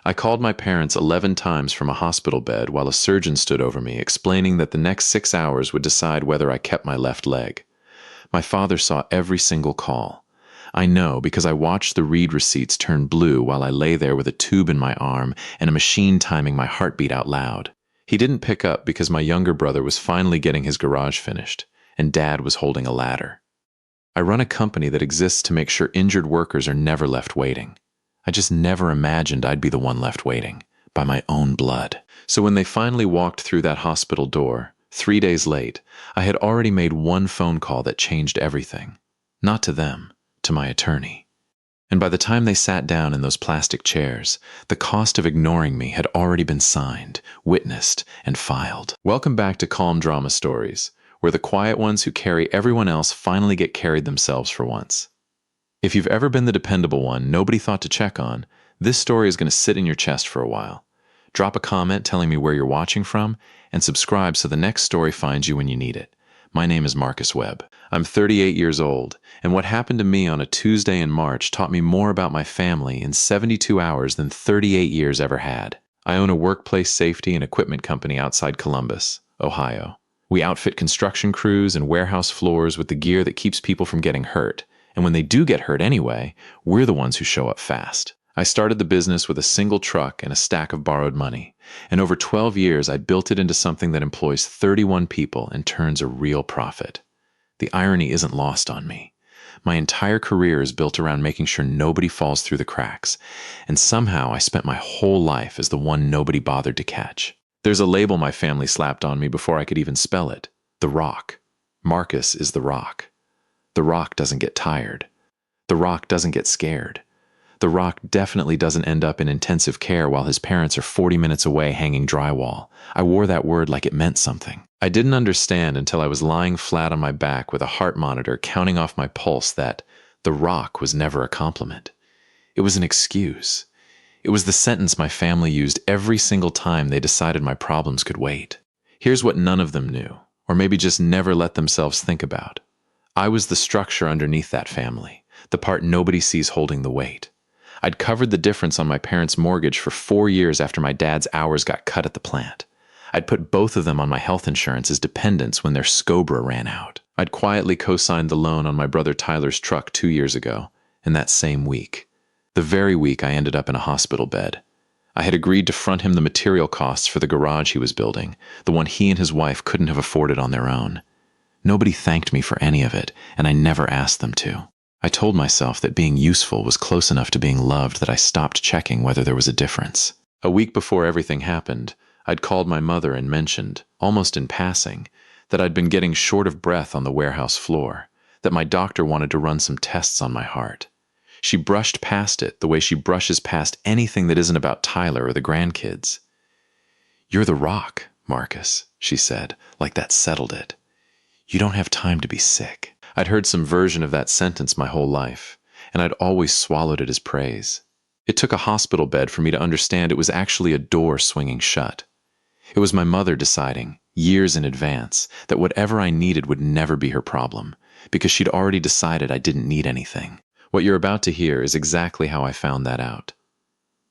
I called my parents 11 times from a hospital bed while a surgeon stood over me, explaining that the next 6 hours would decide whether I kept my left leg. My father saw every single call. I know because I watched the read receipts turn blue while I lay there with a tube in my arm and a machine timing my heartbeat out loud. He didn't pick up because my younger brother was finally getting his garage finished, and Dad was holding a ladder. I run a company that exists to make sure injured workers are never left waiting. I just never imagined I'd be the one left waiting, by my own blood. So when they finally walked through that hospital door, 3 days late, I had already made one phone call that changed everything. Not to them, to my attorney. And by the time they sat down in those plastic chairs, the cost of ignoring me had already been signed, witnessed, and filed. Welcome back to Calm Drama Stories, where the quiet ones who carry everyone else finally get carried themselves for once. If you've ever been the dependable one nobody thought to check on, this story is going to sit in your chest for a while. Drop a comment telling me where you're watching from, and subscribe so the next story finds you when you need it. My name is Marcus Webb. I'm 38 years old, and what happened to me on a Tuesday in March taught me more about my family in 72 hours than 38 years ever had. I own a workplace safety and equipment company outside Columbus, Ohio. We outfit construction crews and warehouse floors with the gear that keeps people from getting hurt. And when they do get hurt anyway, we're the ones who show up fast. I started the business with a single truck and a stack of borrowed money. And over 12 years, I built it into something that employs 31 people and turns a real profit. The irony isn't lost on me. My entire career is built around making sure nobody falls through the cracks. And somehow I spent my whole life as the one nobody bothered to catch. There's a label my family slapped on me before I could even spell it. The Rock. Marcus is the Rock. The Rock doesn't get tired. The Rock doesn't get scared. The Rock definitely doesn't end up in intensive care while his parents are 40 minutes away hanging drywall. I wore that word like it meant something. I didn't understand until I was lying flat on my back with a heart monitor counting off my pulse that the Rock was never a compliment. It was an excuse. It was the sentence my family used every single time they decided my problems could wait. Here's what none of them knew, or maybe just never let themselves think about. I was the structure underneath that family, the part nobody sees holding the weight. I'd covered the difference on my parents' mortgage for 4 years after my dad's hours got cut at the plant. I'd put both of them on my health insurance as dependents when their SCOBRA ran out. I'd quietly co-signed the loan on my brother Tyler's truck 2 years ago, and that same week. The very week I ended up in a hospital bed. I had agreed to front him the material costs for the garage he was building, the one he and his wife couldn't have afforded on their own. Nobody thanked me for any of it, and I never asked them to. I told myself that being useful was close enough to being loved that I stopped checking whether there was a difference. A week before everything happened, I'd called my mother and mentioned, almost in passing, that I'd been getting short of breath on the warehouse floor, that my doctor wanted to run some tests on my heart. She brushed past it the way she brushes past anything that isn't about Tyler or the grandkids. "You're the Rock, Marcus," she said, like that settled it. "You don't have time to be sick." I'd heard some version of that sentence my whole life, and I'd always swallowed it as praise. It took a hospital bed for me to understand it was actually a door swinging shut. It was my mother deciding, years in advance, that whatever I needed would never be her problem, because she'd already decided I didn't need anything. What you're about to hear is exactly how I found that out.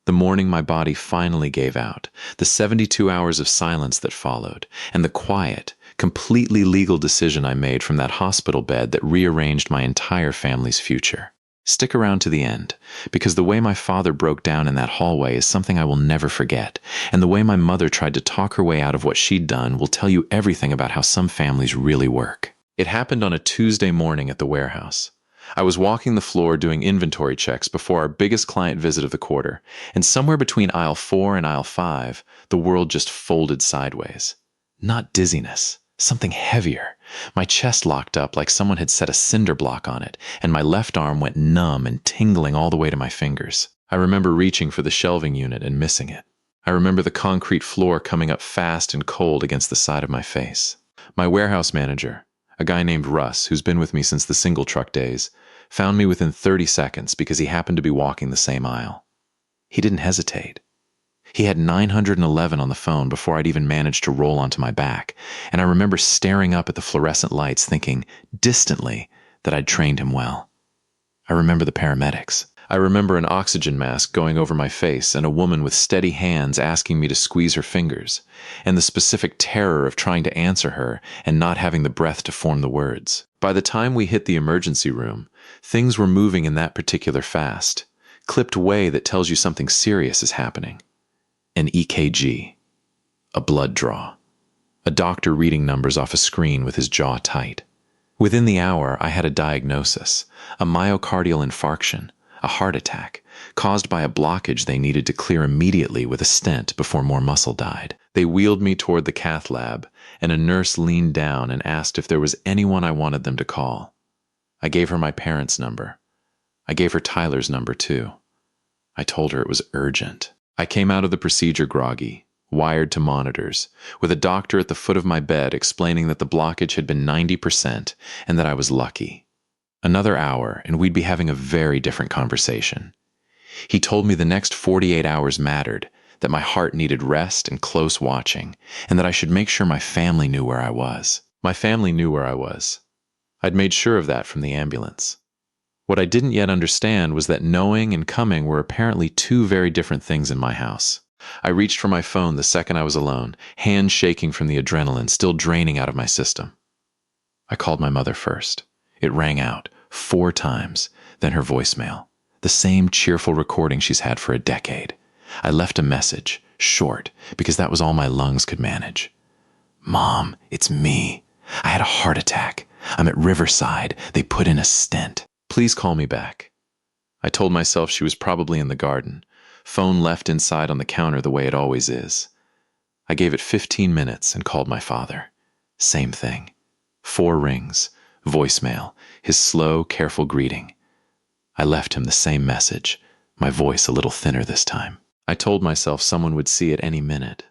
The morning my body finally gave out, the 72 hours of silence that followed, and the quiet, completely legal decision I made from that hospital bed that rearranged my entire family's future. Stick around to the end, because the way my father broke down in that hallway is something I will never forget, and the way my mother tried to talk her way out of what she'd done will tell you everything about how some families really work. It happened on a Tuesday morning at the warehouse. I was walking the floor doing inventory checks before our biggest client visit of the quarter, and somewhere between aisle 4 and aisle 5, the world just folded sideways. Not dizziness. Something heavier. My chest locked up like someone had set a cinder block on it, and my left arm went numb and tingling all the way to my fingers. I remember reaching for the shelving unit and missing it. I remember the concrete floor coming up fast and cold against the side of my face. My warehouse manager, a guy named Russ, who's been with me since the single truck days, found me within 30 seconds because he happened to be walking the same aisle. He didn't hesitate. He had 911 on the phone before I'd even managed to roll onto my back, and I remember staring up at the fluorescent lights thinking, distantly, that I'd trained him well. I remember the paramedics. I remember an oxygen mask going over my face and a woman with steady hands asking me to squeeze her fingers, and the specific terror of trying to answer her and not having the breath to form the words. By the time we hit the emergency room, things were moving in that particular fast, clipped way that tells you something serious is happening. An EKG, a blood draw, a doctor reading numbers off a screen with his jaw tight. Within the hour, I had a diagnosis, a myocardial infarction, a heart attack, caused by a blockage they needed to clear immediately with a stent before more muscle died. They wheeled me toward the cath lab, and a nurse leaned down and asked if there was anyone I wanted them to call. I gave her my parents' number. I gave her Tyler's number, too. I told her it was urgent. I came out of the procedure groggy, wired to monitors, with a doctor at the foot of my bed explaining that the blockage had been 90% and that I was lucky. Another hour, and we'd be having a very different conversation. He told me the next 48 hours mattered, that my heart needed rest and close watching, and that I should make sure my family knew where I was. My family knew where I was. I'd made sure of that from the ambulance. What I didn't yet understand was that knowing and coming were apparently two very different things in my house. I reached for my phone the second I was alone, hands shaking from the adrenaline still draining out of my system. I called my mother first. It rang out 4 times, then her voicemail, the same cheerful recording she's had for a decade. I left a message, short, because that was all my lungs could manage. "Mom, it's me. I had a heart attack. I'm at Riverside. They put in a stent. Please call me back." I told myself she was probably in the garden, phone left inside on the counter the way it always is. I gave it 15 minutes and called my father. Same thing. 4 rings, voicemail, his slow, careful greeting. I left him the same message, my voice a little thinner this time. I told myself someone would see it any minute.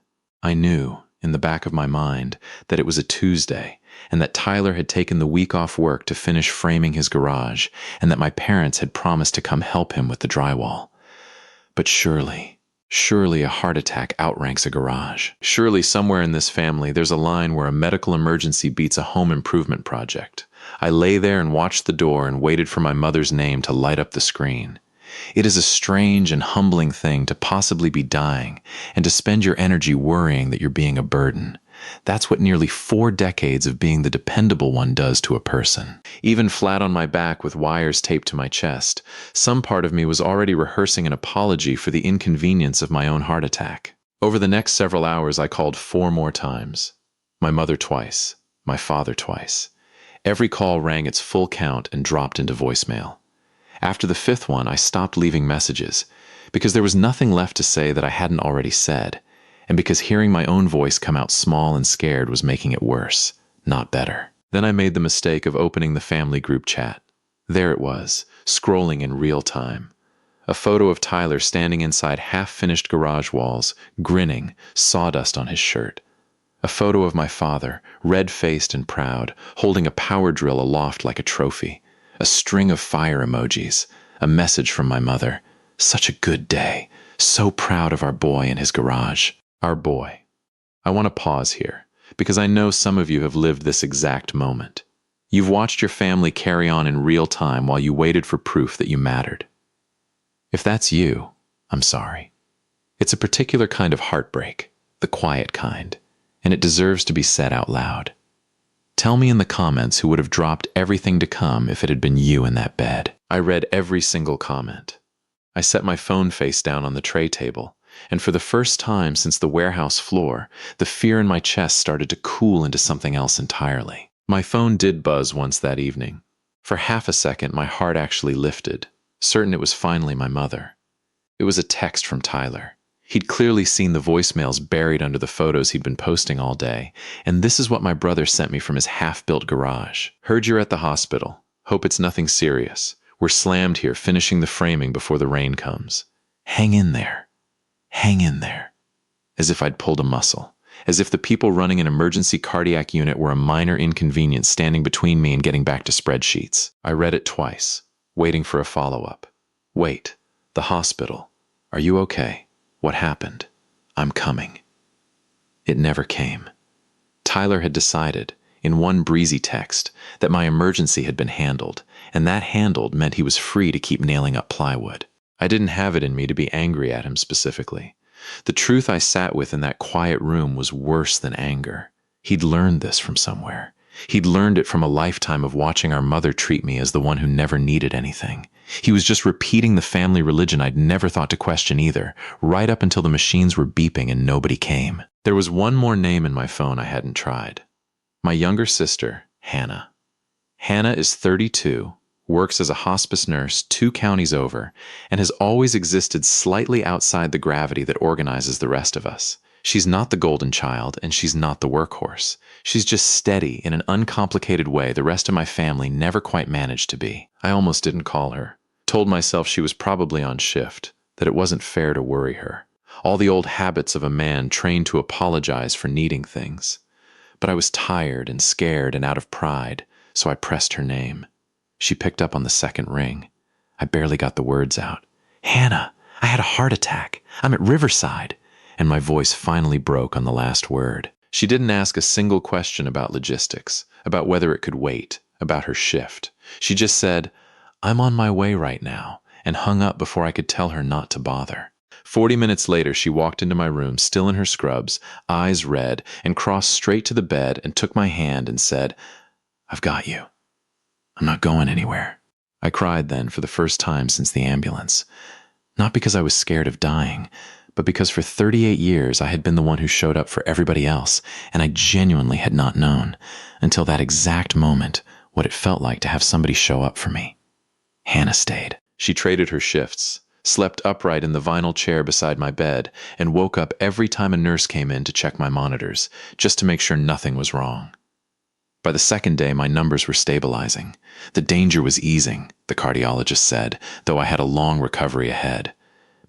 I knew, in the back of my mind, that it was a Tuesday, and that Tyler had taken the week off work to finish framing his garage, and that my parents had promised to come help him with the drywall. But surely a heart attack outranks a garage. Surely somewhere in this family there's a line where a medical emergency beats a home improvement project. I lay there and watched the door and waited for my mother's name to light up the screen. It is a strange and humbling thing to possibly be dying and to spend your energy worrying that you're being a burden. That's what nearly 4 decades of being the dependable one does to a person. Even flat on my back with wires taped to my chest, some part of me was already rehearsing an apology for the inconvenience of my own heart attack. Over the next several hours, I called 4 more times. My mother twice, my father twice. Every call rang its full count and dropped into voicemail. After the 5th one, I stopped leaving messages, because there was nothing left to say that I hadn't already said, and because hearing my own voice come out small and scared was making it worse, not better. Then I made the mistake of opening the family group chat. There it was, scrolling in real time. A photo of Tyler standing inside half-finished garage walls, grinning, sawdust on his shirt. A photo of my father, red-faced and proud, holding a power drill aloft like a trophy. A string of fire emojis. A message from my mother. Such a good day. So proud of our boy in his garage. Our boy. I want to pause here, because I know some of you have lived this exact moment. You've watched your family carry on in real time while you waited for proof that you mattered. If that's you, I'm sorry. It's a particular kind of heartbreak, the quiet kind, and it deserves to be said out loud. Tell me in the comments who would have dropped everything to come if it had been you in that bed. I read every single comment. I set my phone face down on the tray table, and for the first time since the warehouse floor, the fear in my chest started to cool into something else entirely. My phone did buzz once that evening. For half a second, my heart actually lifted, certain it was finally my mother. It was a text from Tyler. He'd clearly seen the voicemails buried under the photos he'd been posting all day, and this is what my brother sent me from his half-built garage. "Heard you're at the hospital. Hope it's nothing serious. We're slammed here finishing the framing before the rain comes. Hang in there. Hang in there." As if I'd pulled a muscle. As if the people running an emergency cardiac unit were a minor inconvenience standing between me and getting back to spreadsheets. I read it twice, waiting for a follow-up. "Wait. The hospital. Are you okay? What happened? I'm coming." It never came. Tyler had decided, in one breezy text, that my emergency had been handled, and that handled meant he was free to keep nailing up plywood. I didn't have it in me to be angry at him specifically. The truth I sat with in that quiet room was worse than anger. He'd learned this from somewhere. He'd learned it from a lifetime of watching our mother treat me as the one who never needed anything. He was just repeating the family religion I'd never thought to question either, right up until the machines were beeping and nobody came. There was one more name in my phone I hadn't tried. My younger sister, Hannah. Hannah is 32, works as a hospice nurse 2 counties over, and has always existed slightly outside the gravity that organizes the rest of us. She's not the golden child, and she's not the workhorse. She's just steady in an uncomplicated way the rest of my family never quite managed to be. I almost didn't call her. Told myself she was probably on shift, that it wasn't fair to worry her. All the old habits of a man trained to apologize for needing things. But I was tired and scared and out of pride, so I pressed her name. She picked up on the second ring. I barely got the words out. "Hannah, I had a heart attack. I'm at Riverside." And my voice finally broke on the last word. She didn't ask a single question about logistics, about whether it could wait, about her shift. She just said, "I'm on my way right now," and hung up before I could tell her not to bother. 40 minutes later, she walked into my room, still in her scrubs, eyes red, and crossed straight to the bed and took my hand and said, "I've got you. I'm not going anywhere." I cried then for the first time since the ambulance. Not because I was scared of dying, but because for 38 years I had been the one who showed up for everybody else, and I genuinely had not known, until that exact moment, what it felt like to have somebody show up for me. Hannah stayed. She traded her shifts, slept upright in the vinyl chair beside my bed, and woke up every time a nurse came in to check my monitors, just to make sure nothing was wrong. By the second day, my numbers were stabilizing. The danger was easing, the cardiologist said, though I had a long recovery ahead.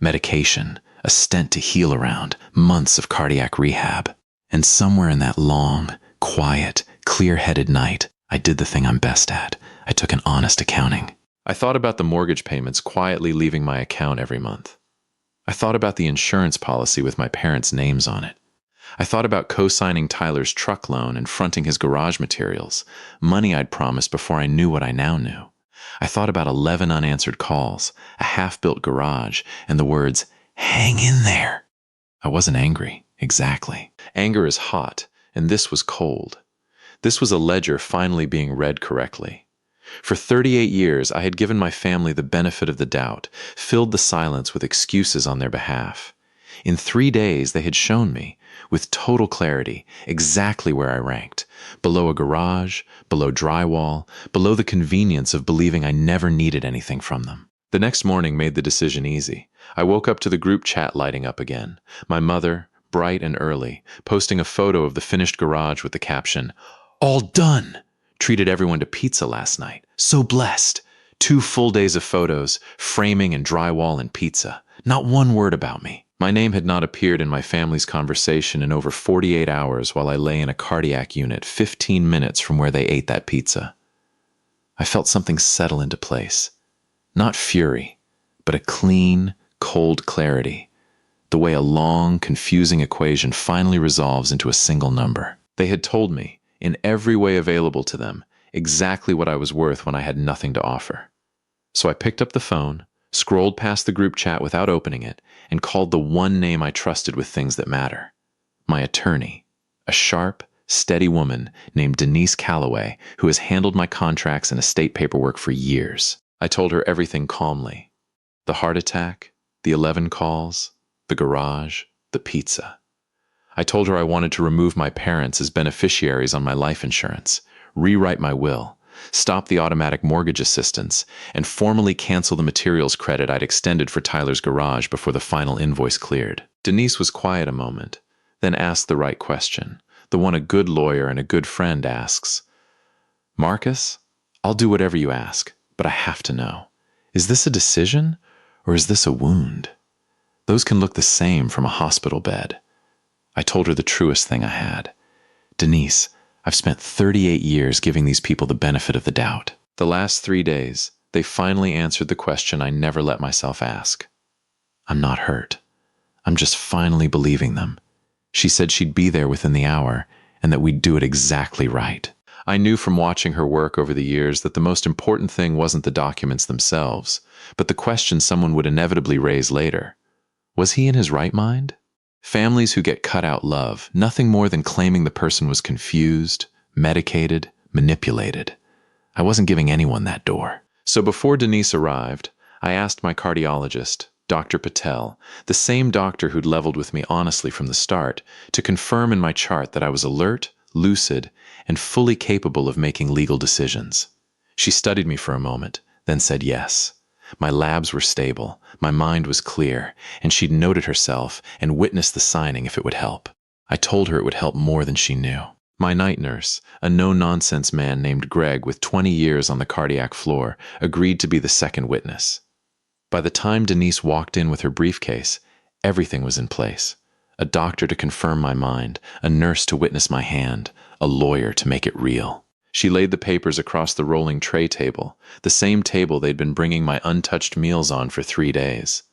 Medication, a stent to heal around, months of cardiac rehab. And somewhere in that long, quiet, clear-headed night, I did the thing I'm best at. I took an honest accounting. I thought about the mortgage payments quietly leaving my account every month. I thought about the insurance policy with my parents' names on it. I thought about co-signing Tyler's truck loan and fronting his garage materials, money I'd promised before I knew what I now knew. I thought about 11 unanswered calls, a half-built garage, and the words, "Hang in there." I wasn't angry, exactly. Anger is hot, and this was cold. This was a ledger finally being read correctly. For 38 years, I had given my family the benefit of the doubt, filled the silence with excuses on their behalf. In 3 days, they had shown me, with total clarity, exactly where I ranked. Below a garage, below drywall, below the convenience of believing I never needed anything from them. The next morning made the decision easy. I woke up to the group chat lighting up again. My mother, bright and early, posting a photo of the finished garage with the caption, "All done! Treated everyone to pizza last night. So blessed. 2 full days of photos, framing and drywall and pizza. Not one word about me." My name had not appeared in my family's conversation in over 48 hours while I lay in a cardiac unit 15 minutes from where they ate that pizza. I felt something settle into place. Not fury, but a clean, cold clarity. The way a long, confusing equation finally resolves into a single number. They had told me, in every way available to them, exactly what I was worth when I had nothing to offer. So I picked up the phone, scrolled past the group chat without opening it, and called the one name I trusted with things that matter. My attorney, a sharp, steady woman named Denise Calloway, who has handled my contracts and estate paperwork for years. I told her everything calmly. The heart attack, the 11 calls, the garage, the pizza. I told her I wanted to remove my parents as beneficiaries on my life insurance, rewrite my will, stop the automatic mortgage assistance, and formally cancel the materials credit I'd extended for Tyler's garage before the final invoice cleared. Denise was quiet a moment, then asked the right question, the one a good lawyer and a good friend asks. "Marcus, I'll do whatever you ask, but I have to know. Is this a decision, or is this a wound? Those can look the same from a hospital bed." I told her the truest thing I had. "Denise, I've spent 38 years giving these people the benefit of the doubt. The last 3 days, they finally answered the question I never let myself ask. I'm not hurt. I'm just finally believing them. She said she'd be there within the hour, and that we'd do it exactly right. I knew from watching her work over the years that the most important thing wasn't the documents themselves, but the question someone would inevitably raise later. Was he in his right mind? Families who get cut out love nothing more than claiming the person was confused, medicated, manipulated. I wasn't giving anyone that door. So before Denise arrived, I asked my cardiologist, Dr. Patel, the same doctor who'd leveled with me honestly from the start, to confirm in my chart that I was alert, lucid, and fully capable of making legal decisions. She studied me for a moment, then said yes. My labs were stable, my mind was clear, and she'd noted herself and witnessed the signing if it would help. I told her it would help more than she knew. My night nurse, a no-nonsense man named Greg with 20 years on the cardiac floor, agreed to be the second witness. By the time Denise walked in with her briefcase, everything was in place. A doctor to confirm my mind, a nurse to witness my hand, a lawyer to make it real. She laid the papers across the rolling tray table, the same table they'd been bringing my untouched meals on for 3 days.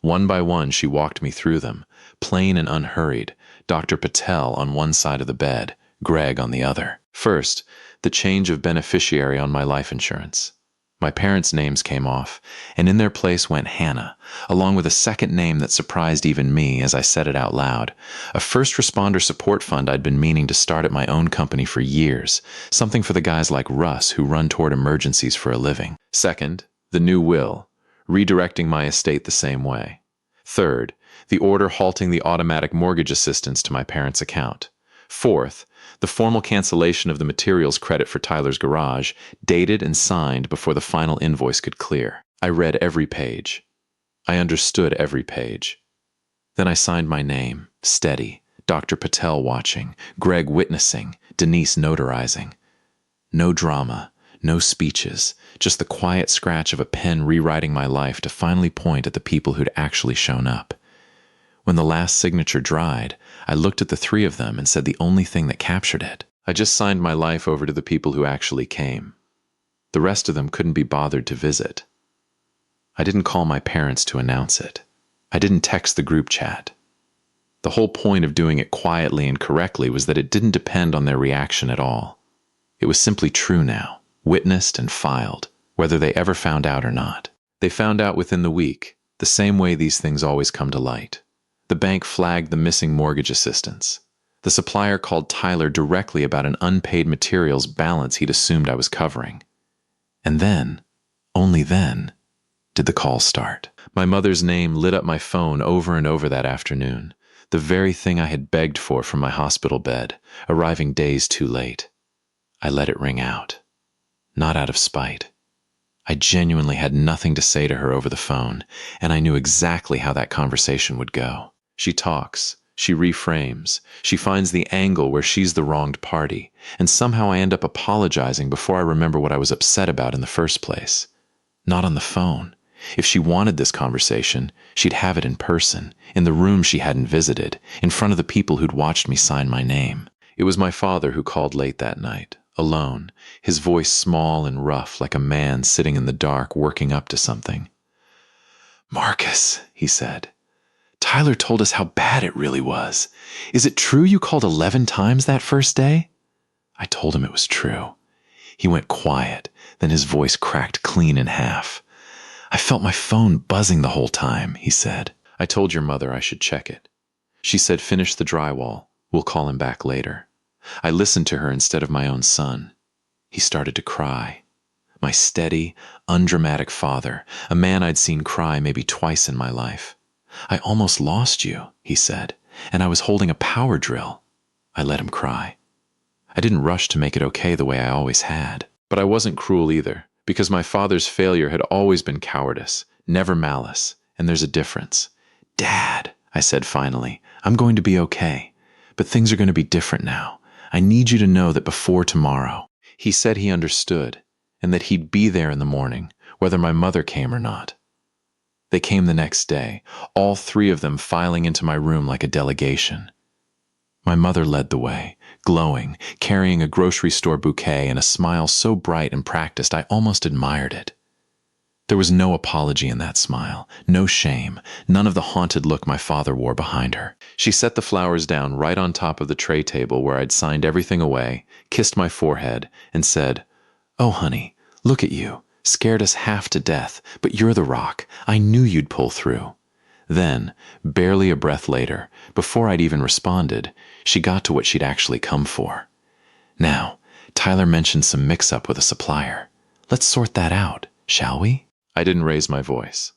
One by one, she walked me through them, plain and unhurried, Dr. Patel on one side of the bed, Greg on the other. First, the change of beneficiary on my life insurance. My parents' names came off, and in their place went Hannah, along with a second name that surprised even me as I said it out loud. A first responder support fund I'd been meaning to start at my own company for years, something for the guys like Russ who run toward emergencies for a living. Second, the new will, redirecting my estate the same way. Third, the order halting the automatic mortgage assistance to my parents' account. Fourth, the formal cancellation of the materials credit for Tyler's garage, dated and signed before the final invoice could clear. I read every page. I understood every page. Then I signed my name, steady, Dr. Patel watching, Greg witnessing, Denise notarizing. No drama, no speeches, just the quiet scratch of a pen rewriting my life to finally point at the people who'd actually shown up. When the last signature dried, I looked at the 3 of them and said the only thing that captured it. I just signed my life over to the people who actually came. The rest of them couldn't be bothered to visit. I didn't call my parents to announce it. I didn't text the group chat. The whole point of doing it quietly and correctly was that it didn't depend on their reaction at all. It was simply true now, witnessed and filed, whether they ever found out or not. They found out within the week, the same way these things always come to light. The bank flagged the missing mortgage assistance. The supplier called Tyler directly about an unpaid materials balance he'd assumed I was covering. And then, only then, did the call start. My mother's name lit up my phone over and over that afternoon, the very thing I had begged for from my hospital bed, arriving days too late. I let it ring out. Not out of spite. I genuinely had nothing to say to her over the phone, and I knew exactly how that conversation would go. She talks, she reframes, she finds the angle where she's the wronged party, and somehow I end up apologizing before I remember what I was upset about in the first place. Not on the phone. If she wanted this conversation, she'd have it in person, in the room she hadn't visited, in front of the people who'd watched me sign my name. It was my father who called late that night, alone, his voice small and rough like a man sitting in the dark working up to something. "Marcus," he said, "Tyler told us how bad it really was. Is it true you called 11 times that first day?" I told him it was true. He went quiet, then his voice cracked clean in half. "I felt my phone buzzing the whole time," he said. "I told your mother I should check it. She said finish the drywall. We'll call him back later." I listened to her instead of my own son. He started to cry. My steady, undramatic father, a man I'd seen cry maybe twice in my life. "I almost lost you," he said, "and I was holding a power drill." I let him cry. I didn't rush to make it okay the way I always had. But I wasn't cruel either, because my father's failure had always been cowardice, never malice, and there's a difference. "Dad," I said finally, "I'm going to be okay, but things are going to be different now. I need you to know that before tomorrow." He said he understood, and that he'd be there in the morning, whether my mother came or not. They came the next day, all 3 of them filing into my room like a delegation. My mother led the way, glowing, carrying a grocery store bouquet and a smile so bright and practiced I almost admired it. There was no apology in that smile, no shame, none of the haunted look my father wore behind her. She set the flowers down right on top of the tray table where I'd signed everything away, kissed my forehead, and said, "Oh, honey, look at you. Scared us half to death, but you're the rock. I knew you'd pull through." Then, barely a breath later, before I'd even responded, she got to what she'd actually come for. "Now, Tyler mentioned some mix-up with a supplier. Let's sort that out, shall we?" I didn't raise my voice.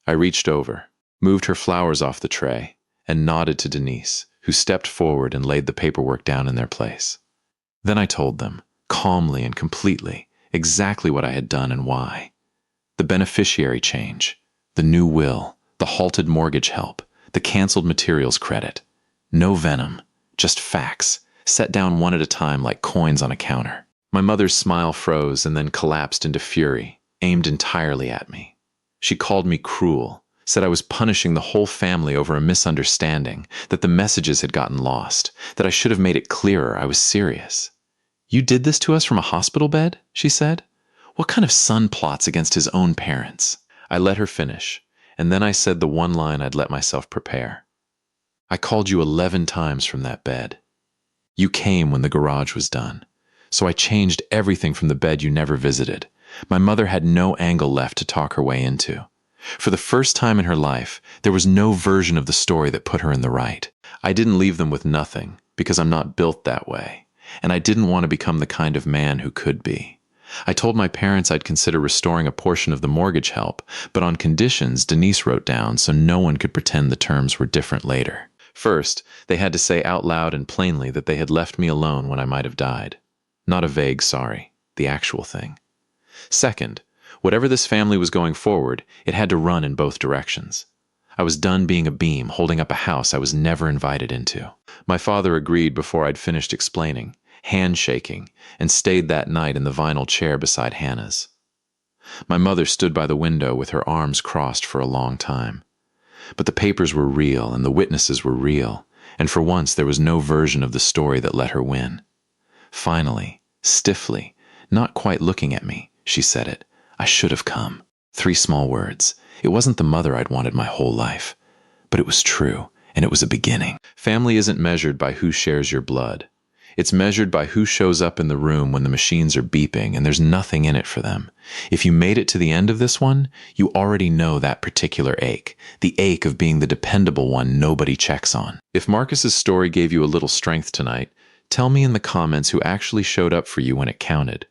I reached over, moved her flowers off the tray, and nodded to Denise, who stepped forward and laid the paperwork down in their place. Then I told them, calmly and completely, exactly what I had done and why. The beneficiary change, the new will, the halted mortgage help, the canceled materials credit. No venom, just facts, set down one at a time like coins on a counter. My mother's smile froze and then collapsed into fury, aimed entirely at me. She called me cruel, said I was punishing the whole family over a misunderstanding, that the messages had gotten lost, that I should have made it clearer I was serious. "You did this to us from a hospital bed?" she said. "What kind of son plots against his own parents?" I let her finish, and then I said the one line I'd let myself prepare. "I called you 11 times from that bed. You came when the garage was done, so I changed everything from the bed you never visited. My mother had no angle left to talk her way into. For the first time in her life, there was no version of the story that put her in the right. I didn't leave them with nothing, because I'm not built that way, and I didn't want to become the kind of man who could be. I told my parents I'd consider restoring a portion of the mortgage help, but on conditions Denise wrote down so no one could pretend the terms were different later. First, they had to say out loud and plainly that they had left me alone when I might have died. Not a vague sorry, the actual thing. Second, whatever this family was going forward, it had to run in both directions. I was done being a beam holding up a house I was never invited into. My father agreed before I'd finished explaining, handshaking, and stayed that night in the vinyl chair beside Hannah's. My mother stood by the window with her arms crossed for a long time. But the papers were real and the witnesses were real, and for once there was no version of the story that let her win. Finally, stiffly, not quite looking at me, she said it. "I should have come." 3 small words. It wasn't the mother I'd wanted my whole life. But it was true, and it was a beginning. Family isn't measured by who shares your blood. It's measured by who shows up in the room when the machines are beeping and there's nothing in it for them. If you made it to the end of this one, you already know that particular ache, the ache of being the dependable one nobody checks on. If Marcus's story gave you a little strength tonight, tell me in the comments who actually showed up for you when it counted.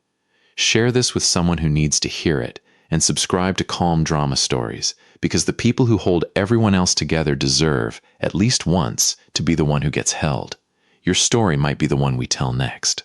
Share this with someone who needs to hear it, and subscribe to Calm Drama Stories, because the people who hold everyone else together deserve, at least once, to be the one who gets held. Your story might be the one we tell next.